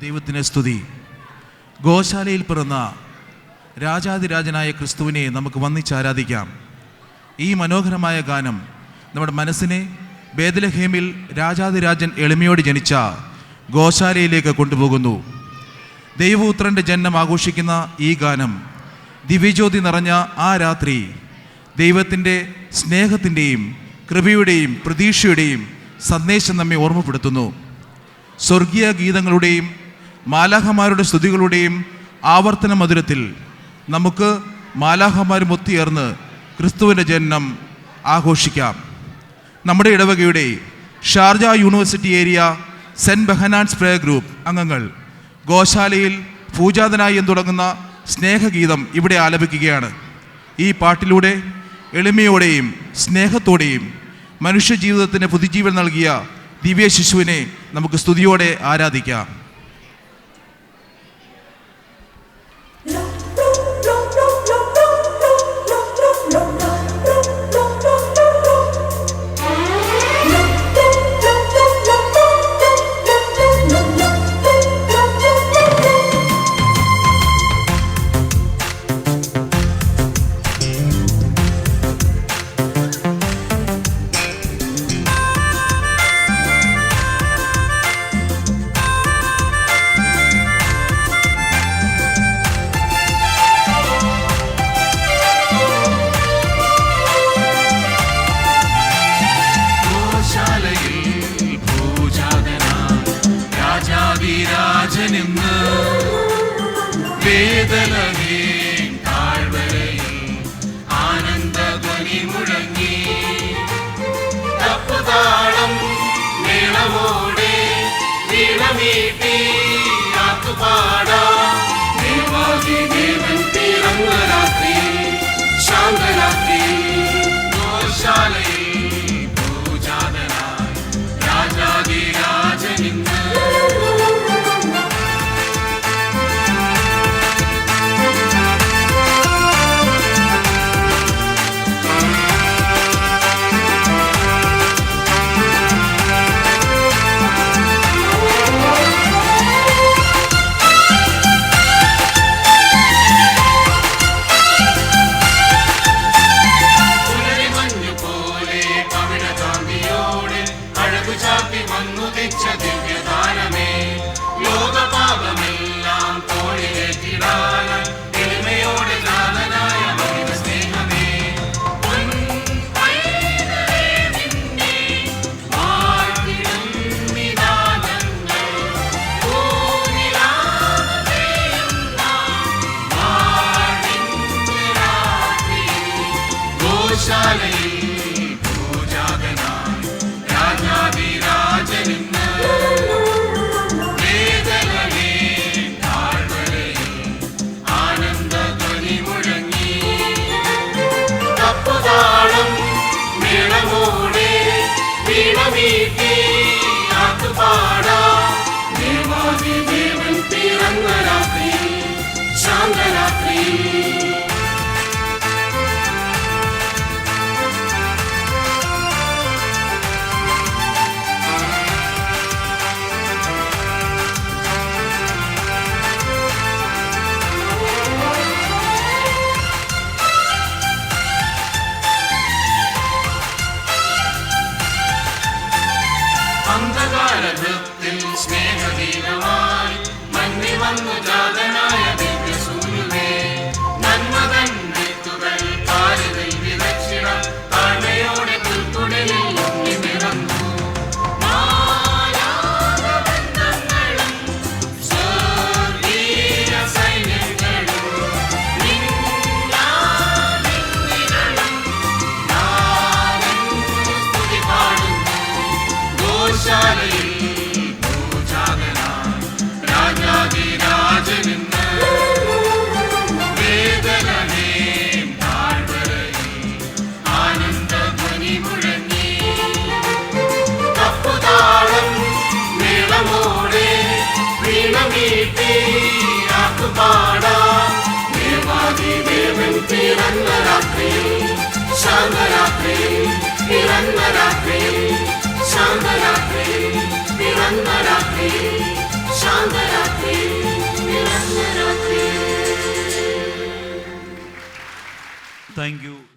ദൈവത്തിന് സ്തുതി. ഗോശാലയിൽ പിറന്ന രാജാതിരാജനായ ക്രിസ്തുവിനെ നമുക്ക് വന്ദിച്ചാരാധിക്കാം. ഈ മനോഹരമായ ഗാനം നമ്മുടെ മനസ്സിനെ ബേത്ലഹേമിൽ രാജാതിരാജൻ എളിമയോട് ജനിച്ച ഗോശാലയിലേക്ക് കൊണ്ടുപോകുന്നു. ദൈവപുത്രൻ്റെ ജനനം ആഘോഷിക്കുന്ന ഈ ഗാനം ദിവ്യജ്യോതി നിറഞ്ഞ ആ രാത്രി ദൈവത്തിൻ്റെ സ്നേഹത്തിൻ്റെയും കൃപയുടെയും പ്രതീക്ഷയുടെയും സന്ദേശം നമ്മെ ഓർമ്മപ്പെടുത്തുന്നു. സ്വർഗീയ ഗീതങ്ങളുടെയും മാലാഖമാരുടെ സ്തുതികളുടെയും ആവർത്തന മധുരത്തിൽ നമുക്ക് മാലാഖമാരും ഒത്തുചേർന്ന് ക്രിസ്തുവിൻ്റെ ജനനം ആഘോഷിക്കാം. നമ്മുടെ ഇടവകയുടെ Sharjah university area saint Behanan's prayer group അംഗങ്ങൾ ഗോശാലയിൽ പൂജാതനായി എന്ന് തുടങ്ങുന്ന സ്നേഹഗീതം ഇവിടെ ആലപിക്കുകയാണ്. ഈ പാട്ടിലൂടെ എളിമയോടെയും സ്നേഹത്തോടെയും മനുഷ്യജീവിതത്തിന് പുതുജീവൻ നൽകിയ ദിവ്യ ശിശുവിനെ നമുക്ക് സ്തുതിയോടെ ആരാധിക്കാം. ബേത്ലഹേം താഴ്വരയിൽ ആനന്ദധ്വനി മുഴങ്ങി, തപ്പുതാളം മേളമോടെ വീണമീട്ടി ആർത്തുപാടാം. ദേവാദിദേവൻ പിറന്ന രാത്രി ശാന്തരാത്രി ഗോശാലയിൽ പൂജാതനായി രാജാതിരാജനിന്ന്. ദിവ്യദാനമേ ലോകപാപമെല്ലാം തോളിലേറ്റിടാനായി എളിമയോടെ ജാതനായ മഹിമ സ്നേഹമേ, ഗോശാലയിൽ പൂജാതനായി രാജാതിരാജനിന്ന്. ദേവാദിദേവൻ പിറന്ന രാത്രി ശാന്തരാത്രി. അന്ധകാരത്തിൽ സ്നേഹദീനമായി മന്നി വന്നു ജാതനായ ദിവ്യസൂര്യനെ, നന്മതൻ വിത്തുകൾ പാരിതിൽ വിതച്ചിടാം. താഴ്മയോടെ പുൽക്കുടലിൽ ഉണ്ണി പിറന്നു. മാലാഖവൃന്ദങ്ങളും സ്വർഗീയ സൈന്യങ്ങളും സ്തുതി പാടുന്നു. ഗോശാലയിൽ പൂജാതനായി രാജാതിരാജനിന്ന്. ബേത്ലഹേം താഴ്വരയിൽ ആനന്ദധ്വനി മുഴങ്ങി, തപ്പുതാളം മേളമോടെ വീണമീട്ടി ആർത്തുപാടാം. ദേവാദിദേവൻ പിറന്ന രാത്രി ശാന്തരാത്രി പിറന്ന രാത്രി ശാന്തരാത്രി പിറന്ന രാത്രി ശാന്തരാത്രി. Thank you.